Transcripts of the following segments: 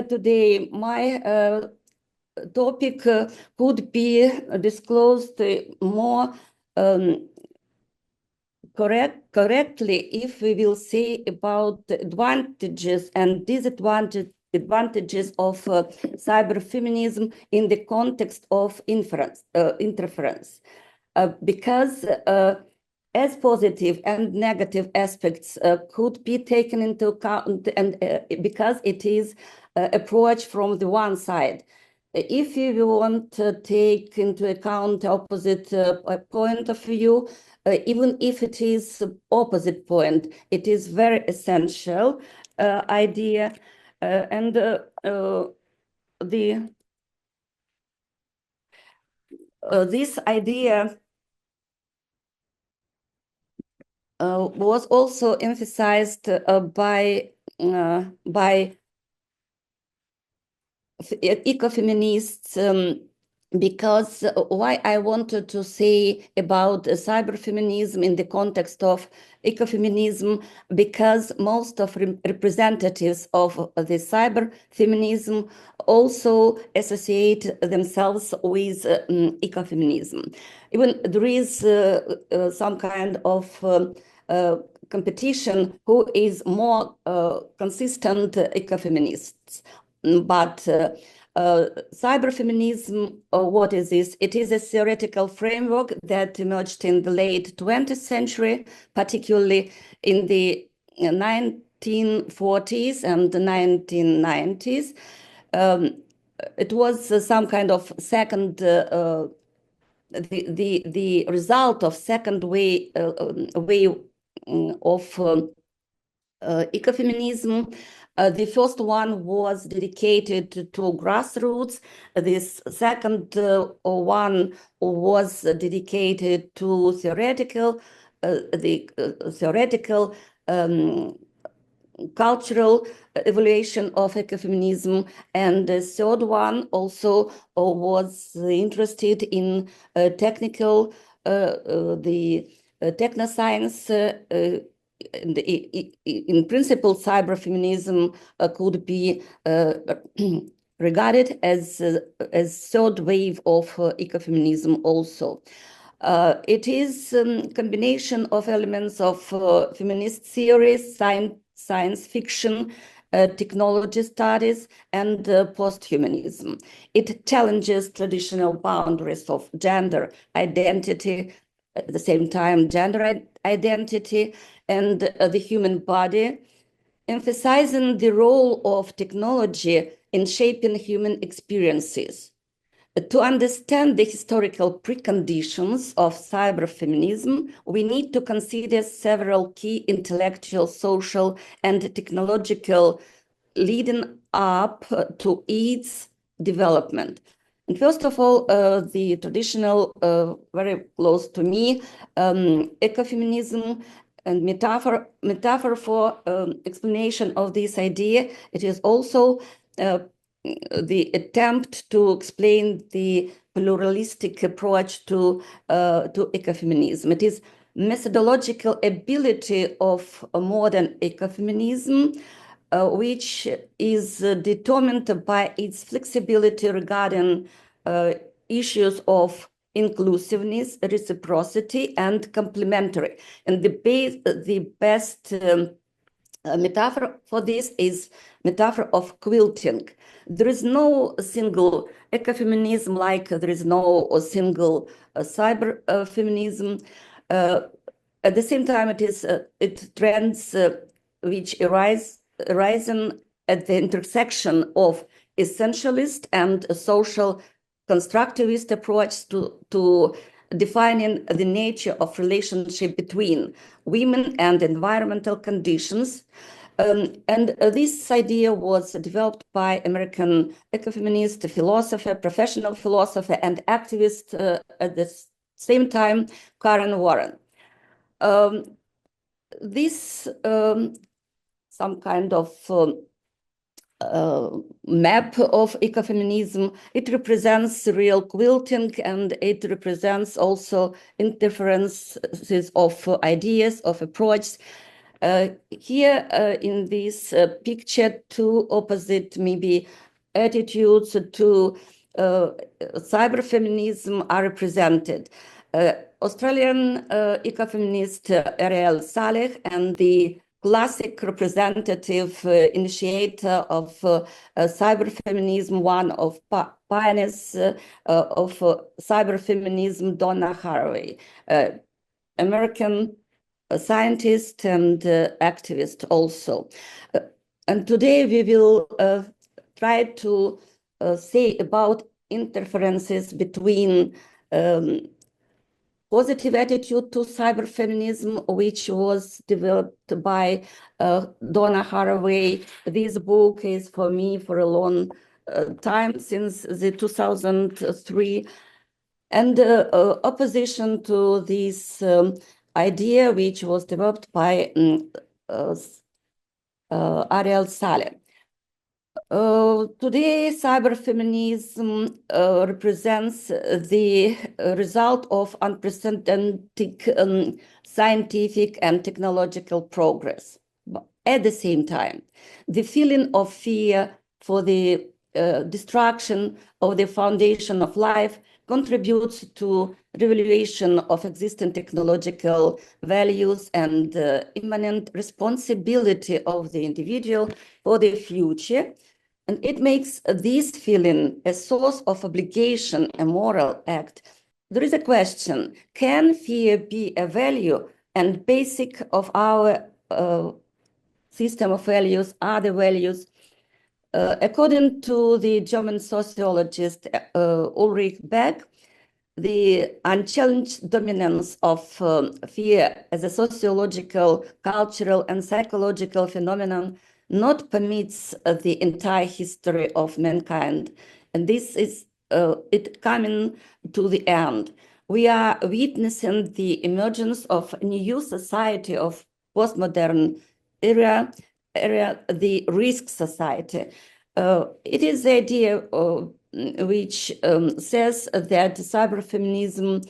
today, my topic could be disclosed more correctly if we will say about the advantages and disadvantages of cyberfeminism in the context of interference. Because as positive and negative aspects could be taken into account, and because it is approach from the one side. If you want to take into account the opposite point of view, even if it is opposite point, it is very essential idea, and this idea was also emphasized by ecofeminists, because why I wanted to say about cyberfeminism in the context of ecofeminism, because most of representatives of the cyberfeminism also associate themselves with ecofeminism. Even there is some kind of competition who is more consistent ecofeminists. But cyberfeminism, what is this? It is a theoretical framework that emerged in the late 20th century, particularly in the 1940s and the 1990s. It was some kind of second, the result of second way of ecofeminism. The first one was dedicated to grassroots. This second one was dedicated to theoretical, cultural evaluation of ecofeminism, and the third one also was interested in technical, the technoscience. In principle, cyberfeminism could be regarded as third wave of ecofeminism also. It is a combination of elements of feminist theories, science fiction, technology studies, and posthumanism. It challenges traditional boundaries of gender identity, at the same time gender identity, and the human body, emphasizing the role of technology in shaping human experiences. To understand the historical preconditions of cyberfeminism, we need to consider several key intellectual, social, and technological leading up to its development. And first of all, the traditional, very close to me, ecofeminism and metaphor for explanation of this idea. It is also the attempt to explain the pluralistic approach to ecofeminism. It is methodological ability of a modern ecofeminism, which is determined by its flexibility regarding issues of inclusiveness, reciprocity, and complementary. And the best metaphor for this is metaphor of quilting. There is no single ecofeminism, like there is no single cyberfeminism. At the same time, it trends which arisen at the intersection of essentialist and social constructivist approach to defining the nature of relationship between women and environmental conditions. And this idea was developed by American ecofeminist, philosopher, professional philosopher, and activist at the same time, Karen Warren. This some kind of map of ecofeminism. It represents real quilting, and it represents also interferences of ideas, of approaches. Here in this picture, two opposite maybe attitudes to cyberfeminism are represented. Australian ecofeminist Ariel Salleh and the classic representative initiator of cyberfeminism, one of pioneers of cyberfeminism, Donna Haraway, American scientist and activist also. And today we will try to say about interferences between positive attitude to cyberfeminism, which was developed by Donna Haraway. This book is for me for a long time, since the 2003, and opposition to this idea, which was developed by Ariel Salleh. Today, cyberfeminism represents the result of unprecedented scientific and technological progress. But at the same time, the feeling of fear for the destruction of the foundation of life contributes to revaluation of existing technological values and immanent responsibility of the individual for the future. And it makes this feeling a source of obligation, a moral act. There is a question: can fear be a value and basic of our system of values, other values? According to the German sociologist Ulrich Beck, the unchallenged dominance of fear as a sociological, cultural, and psychological phenomenon not permits the entire history of mankind. And this is it coming to the end. We are witnessing the emergence of a new society of postmodern era, the risk society. It is the idea which says that cyberfeminism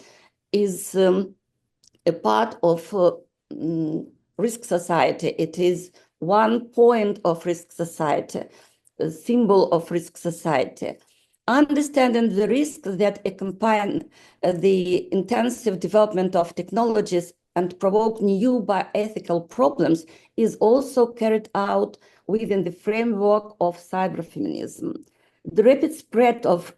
is a part of risk society. It is one point of risk society, a symbol of risk society. Understanding the risks that accompany the intensive development of technologies and provoke new bioethical problems is also carried out within the framework of cyberfeminism. The rapid spread of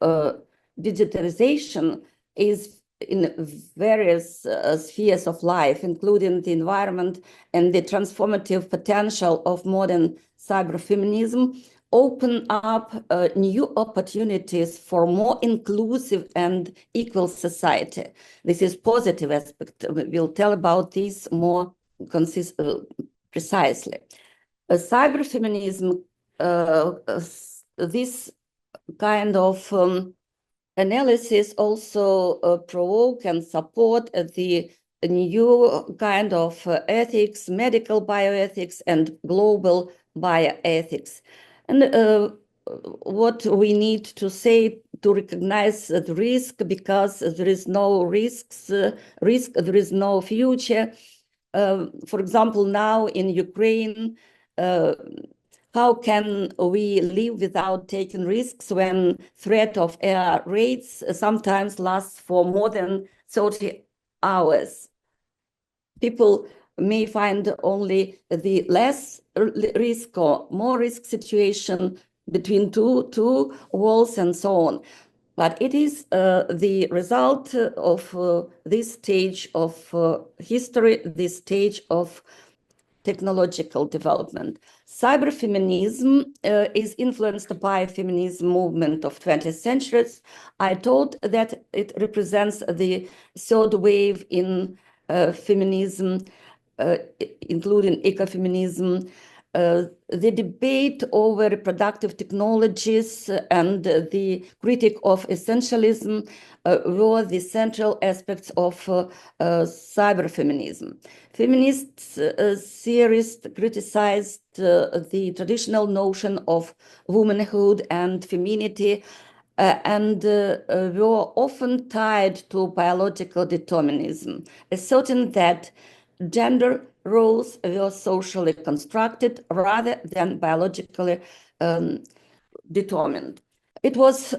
digitalization is in various spheres of life, including the environment, and the transformative potential of modern cyberfeminism open up new opportunities for more inclusive and equal society. This is positive aspect. We'll tell about this more precisely. Cyberfeminism, this kind of analysis also provoke and support the new kind of ethics, medical bioethics, and global bioethics. And what we need to say to recognize the risk, because there is no risk, there is no future. For example, now in Ukraine, how can we live without taking risks when threat of air raids sometimes lasts for more than 30 hours? People may find only the less risk or more risk situation between two walls and so on. But it is the result of this stage of history, this stage of technological development. Cyberfeminism is influenced by feminism movement of 20th centuries. I told that it represents the third wave in feminism, including ecofeminism. The debate over reproductive technologies and the critique of essentialism were the central aspects of cyberfeminism. Feminist theorists criticized the traditional notion of womanhood and femininity and were often tied to biological determinism, asserting that gender roles were socially constructed rather than biologically determined. It was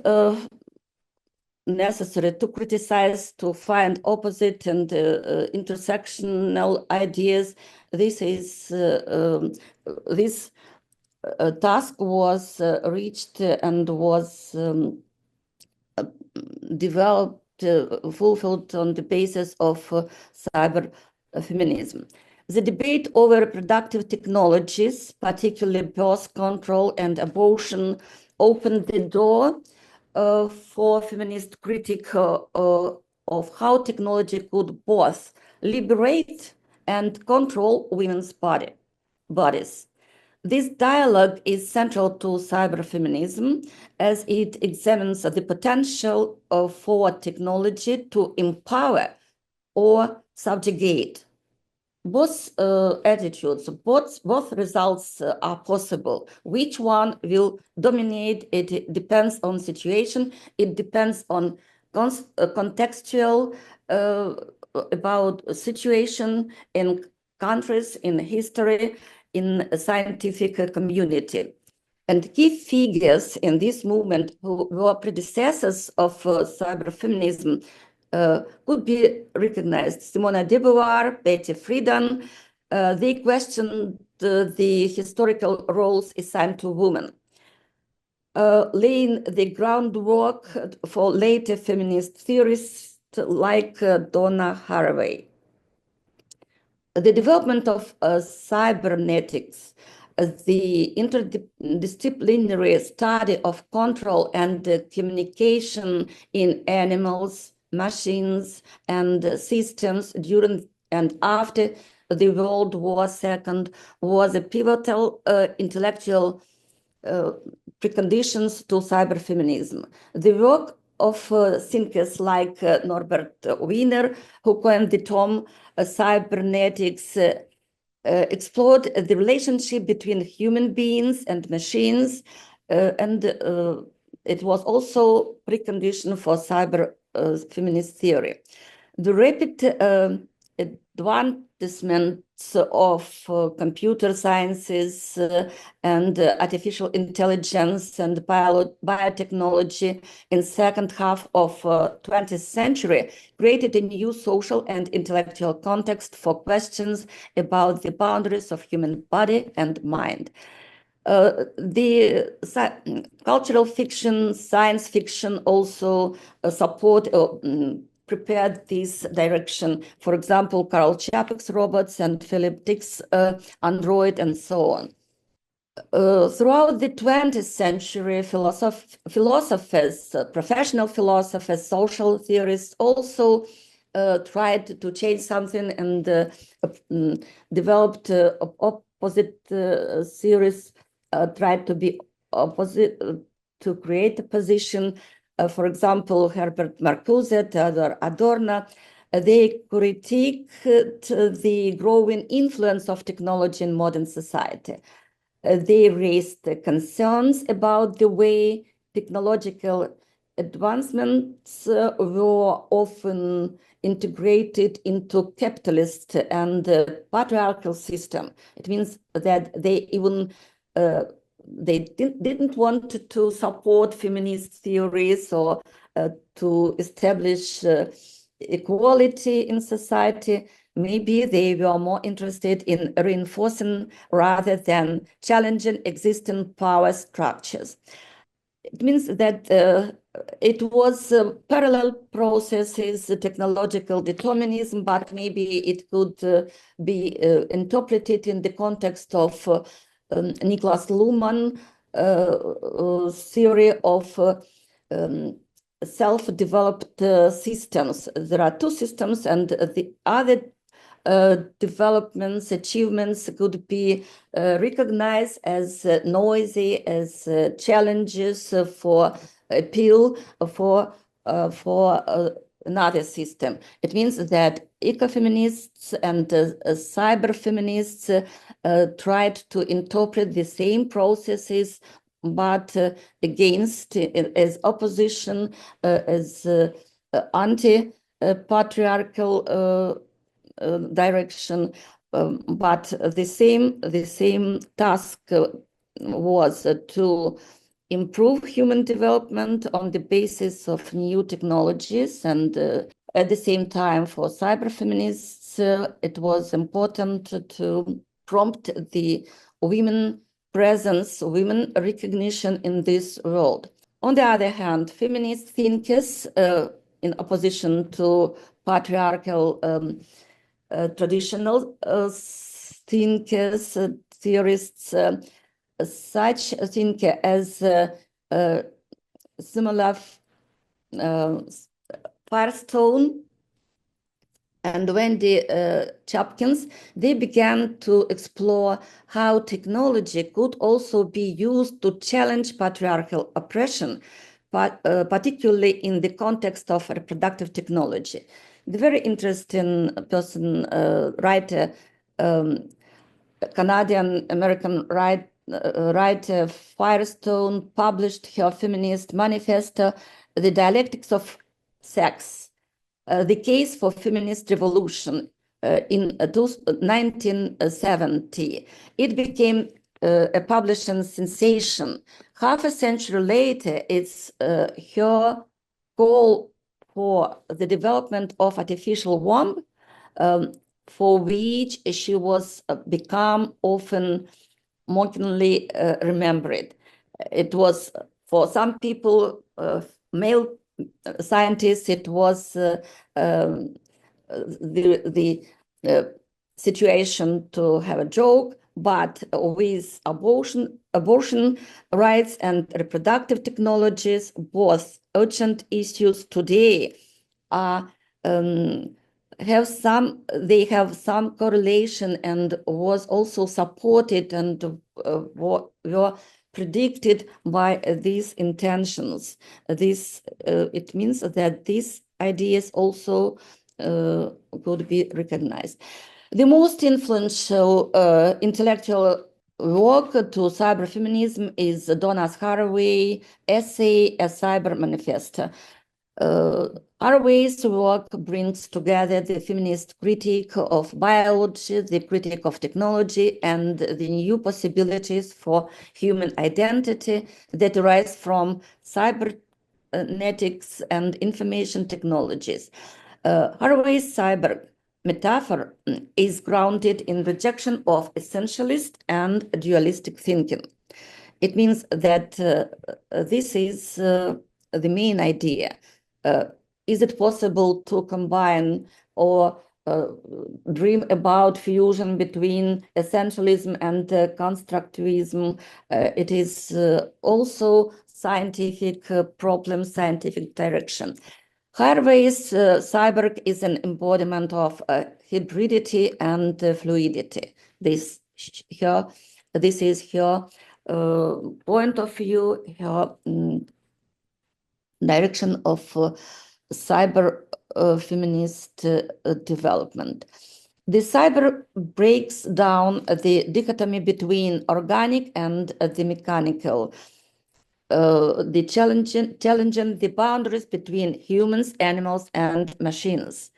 necessary to criticize, to find opposite and intersectional ideas. This task was reached and was developed, fulfilled on the basis of cyberfeminism. The debate over reproductive technologies, particularly birth control and abortion, opened the door for feminist critique of how technology could both liberate and control women's bodies. This dialogue is central to cyberfeminism as it examines the potential for technology to empower or subjugate. Both attitudes, both results are possible. Which one will dominate? It depends on situation. It depends on contextual about situation in countries, in history, in a scientific community. And key figures in this movement who were predecessors of cyberfeminism could be recognized. Simone de Beauvoir, Betty Friedan, they questioned the historical roles assigned to women, laying the groundwork for later feminist theorists like Donna Haraway. The development of cybernetics, the interdisciplinary study of control and communication in animals, machines, and systems during and after the World War II was a pivotal intellectual preconditions to cyberfeminism. The work of thinkers like Norbert Wiener, who coined the term cybernetics, explored the relationship between human beings and machines, and it was also precondition for cyber feminist theory. The rapid advancements of computer sciences and artificial intelligence and biotechnology in second half of 20th century created a new social and intellectual context for questions about the boundaries of human body and mind. The cultural fiction, science fiction also support prepared this direction. For example, Karl Čapek's robots and Philip Dick's Android and so on. Throughout the 20th century, philosophers, professional philosophers, social theorists also tried to change something and developed opposite theories, tried to be opposite, to create a position. For example, Herbert Marcuse, Theodor Adorno, they critiqued the growing influence of technology in modern society. They raised concerns about the way technological advancements were often integrated into capitalist and patriarchal system. It means that they even they didn't want to support feminist theories or to establish equality in society. Maybe they were more interested in reinforcing rather than challenging existing power structures. It means that it was parallel processes, technological determinism, but maybe it could be interpreted in the context of Niklas Luhmann theory of self-developed systems. There are two systems, and the other developments, achievements could be recognized as noisy, as challenges for appeal for another system. It means that ecofeminists and cyberfeminists tried to interpret the same processes, but against, as opposition, as anti-patriarchal direction, but the same task was to improve human development on the basis of new technologies. And at the same time, for cyberfeminists, it was important to prompt the women presence, women recognition in this world. On the other hand, feminist thinkers, in opposition to patriarchal traditional thinkers, theorists, such a thinker as similar Firestone and Wendy Chapkins, they began to explore how technology could also be used to challenge patriarchal oppression, but particularly in the context of reproductive technology. The very interesting person, writer, Canadian-American writer Firestone published her feminist manifesto, The Dialectics of Sex, the Case for Feminist Revolution, in 1970. It became a publishing sensation. Half a century later, it's her call for the development of artificial womb, for which she was become often mockingly remembered. It was, for some people, male scientists, it was the situation to have a joke, but with abortion rights and reproductive technologies, both urgent issues today are they have some correlation and was also supported and were predicted by these intentions. It means that these ideas also could be recognized. The most influential intellectual work to cyberfeminism is Donna Haraway essay, A Cyber Manifesto. Haraway's work brings together the feminist critique of biology, the critique of technology, and the new possibilities for human identity that arise from cybernetics and information technologies. Haraway's cyber metaphor is grounded in rejection of essentialist and dualistic thinking. It means that this is the main idea. Is it possible to combine or dream about fusion between essentialism and constructivism? It is also scientific problem, scientific direction. Haraway's cyber is an embodiment of hybridity and fluidity. This is her point of view, her direction of cyber feminist development. The cyber breaks down the dichotomy between organic and the mechanical, the challenging the boundaries between humans, animals, and machines.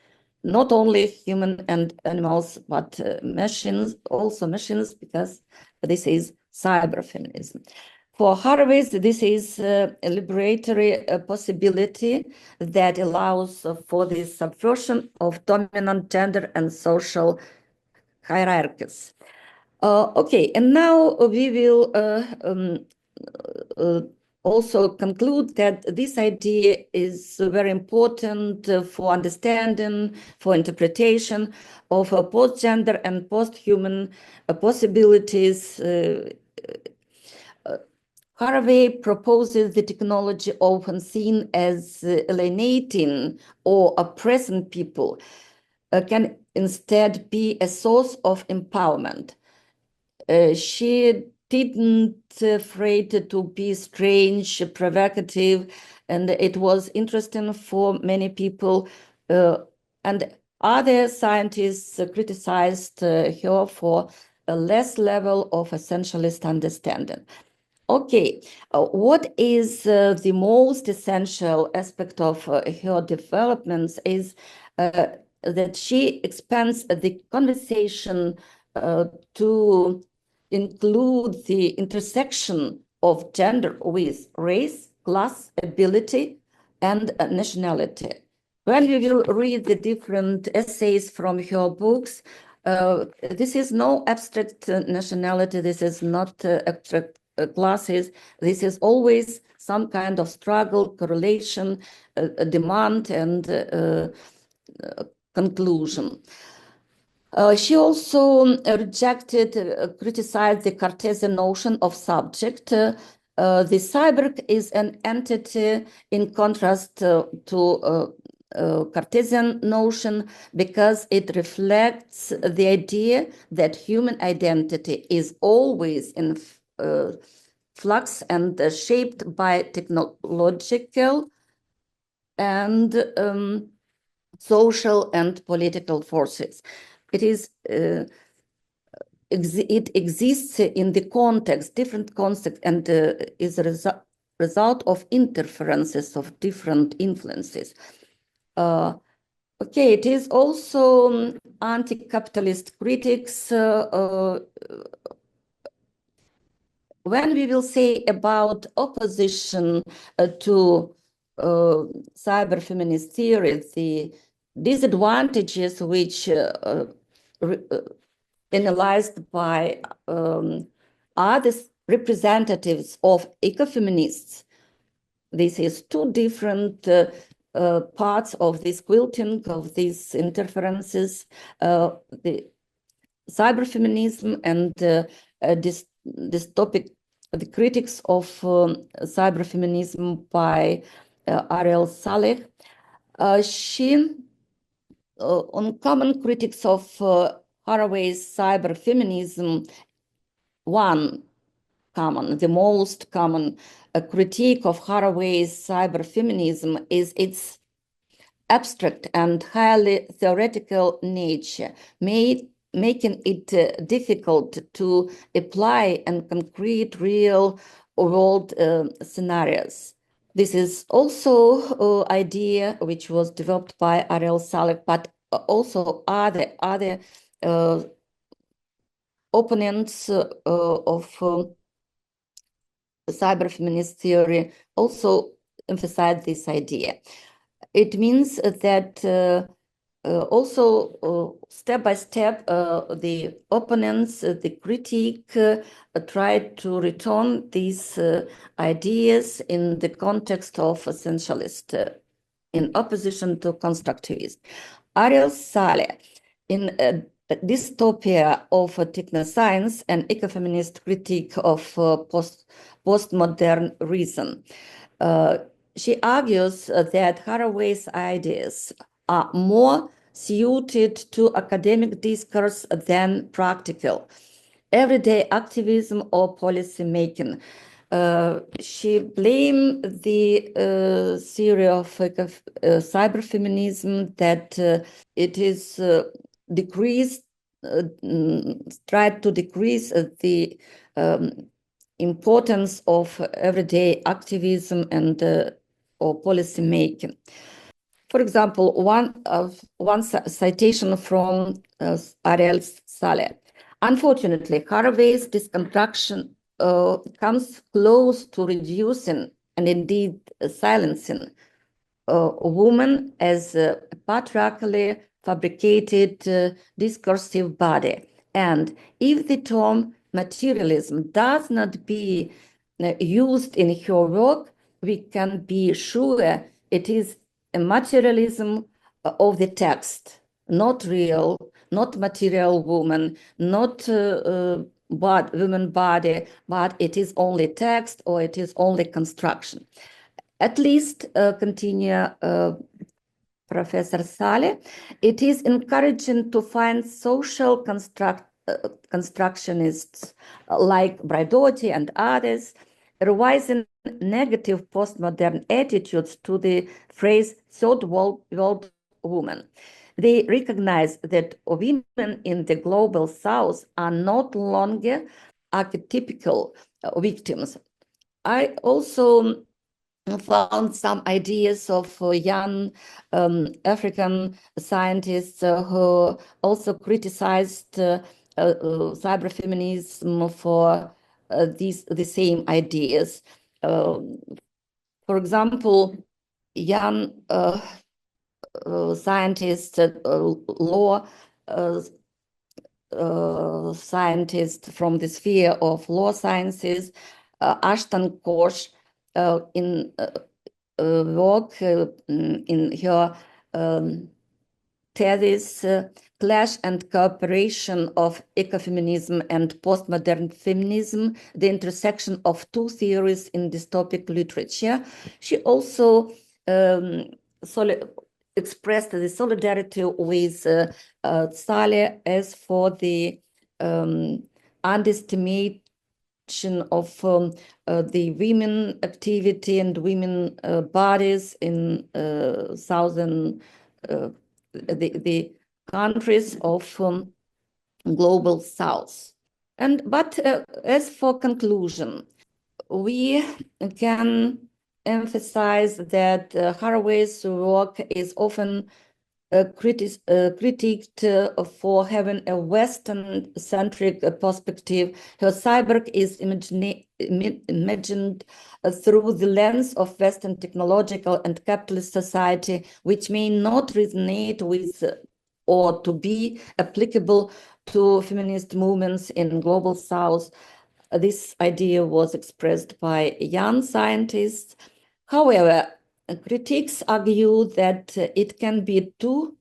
Not only human and animals, but machines, also machines, because this is cyberfeminism. For Haraway, this is a liberatory possibility that allows for the subversion of dominant gender and social hierarchies. Okay, and now we will also conclude that this idea is very important for understanding, for interpretation of post-gender and post-human possibilities. Haraway proposes the technology often seen as alienating or oppressing people can instead be a source of empowerment. She didn't afraid to be strange, provocative, and it was interesting for many people. And other scientists criticized her for a less level of essentialist understanding. Okay, what is the most essential aspect of her developments is that she expands the conversation to include the intersection of gender with race, class, ability, and nationality. When we will read the different essays from her books, this is no abstract nationality, this is not abstract classes, this is always some kind of struggle, correlation, demand, and conclusion. She also criticized the Cartesian notion of subject. The cyber is an entity in contrast to Cartesian notion because it reflects the idea that human identity is always in flux and shaped by technological and social and political forces. It exists in the context, different context, and is a result of interferences of different influences. Okay, it is also anti-capitalist critics. When we will say about opposition to cyber-feminist theory, the disadvantages which analyzed by other representatives of ecofeminists, this is two different parts of this quilting, of these interferences, the cyberfeminism and this topic, the critics of cyberfeminism by Ariel Salleh. She, on common critics of Haraway's cyberfeminism, the most common critique of Haraway's cyberfeminism is its abstract and highly theoretical nature, making it difficult to apply in concrete real-world scenarios. This is also an idea which was developed by Ariel Salleh, but also other opponents of cyberfeminist theory also emphasize this idea. It means that also step by step, the opponents, the critique tried to return these ideas in the context of essentialist, in opposition to constructivist. Ariel Salleh, in dystopia of technoscience, an ecofeminist critique of postmodern reason. She argues that Haraway's ideas are more suited to academic discourse than practical, everyday activism or policy making. She blamed the theory of cyberfeminism that it is tried to decrease the importance of everyday activism and or policy making. For example, one citation from Ariel Salleh. Unfortunately, Haraway's deconstruction comes close to reducing and indeed silencing woman as a patriarchally fabricated discursive body. And if the term materialism does not be used in her work, we can be sure it is a materialism of the text, not real, not material woman, not woman body, but it is only text or it is only construction. At least, continue Professor Salleh, it is encouraging to find social constructionists like Braidotti and others revising negative postmodern attitudes to the phrase third world woman. They recognize that women in the global south are not longer archetypical victims. I also found some ideas of young African scientists who also criticized cyberfeminism for the same ideas. For example, young scientists, law scientist from the sphere of law sciences, Ashton Kosh, in work in her thesis, Clash and Cooperation of Ecofeminism and Postmodern Feminism, the intersection of two theories in dystopic literature. She also expressed the solidarity with Salleh as for the underestimation of the women activity and women bodies in southern the countries of global south. But as for conclusion, we can emphasize that Haraway's work is often critiqued for having a Western-centric perspective. Her cyborg is imagined through the lens of Western technological and capitalist society, which may not resonate with or to be applicable to feminist movements in global South. This idea was expressed by young scientists. However, critics argue that it can be too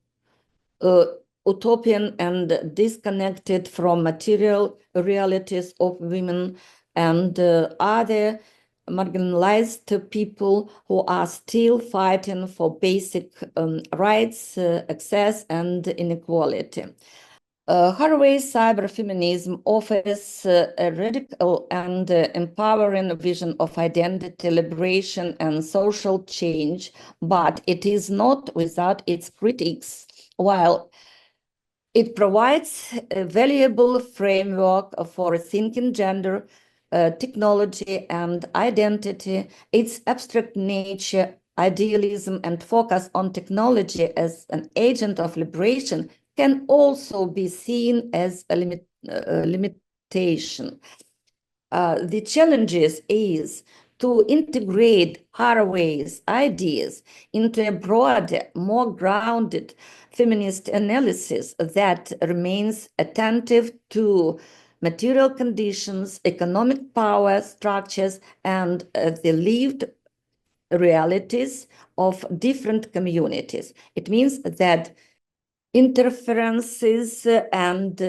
utopian and disconnected from material realities of women and other marginalized people who are still fighting for basic rights, access, and inequality. Haraway's cyberfeminism offers a radical and empowering vision of identity, liberation, and social change, but it is not without its critics. While it provides a valuable framework for thinking gender, technology, and identity, its abstract nature, idealism, and focus on technology as an agent of liberation can also be seen as a limitation. The challenges is to integrate Haraway's ideas into a broader, more grounded feminist analysis that remains attentive to material conditions, economic power structures, and the lived realities of different communities. It means that interferences and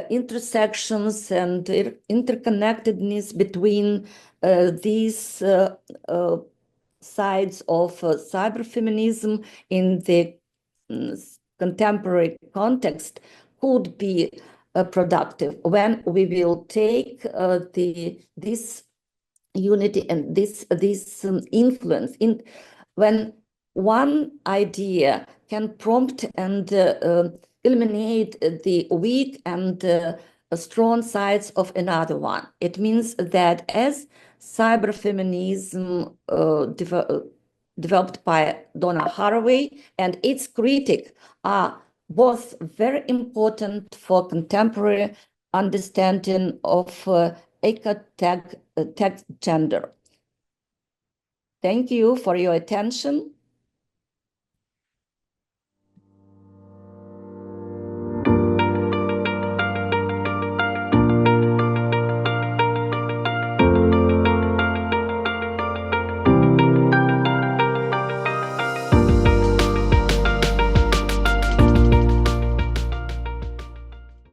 intersections and interconnectedness between these sides of cyberfeminism in the contemporary context could be productive when we will take this unity and this influence in when one idea can prompt and eliminate the weak and strong sides of another one. It means that as cyberfeminism developed by Donna Haraway and its critic are both very important for contemporary understanding of ecotech gender. Thank you for your attention.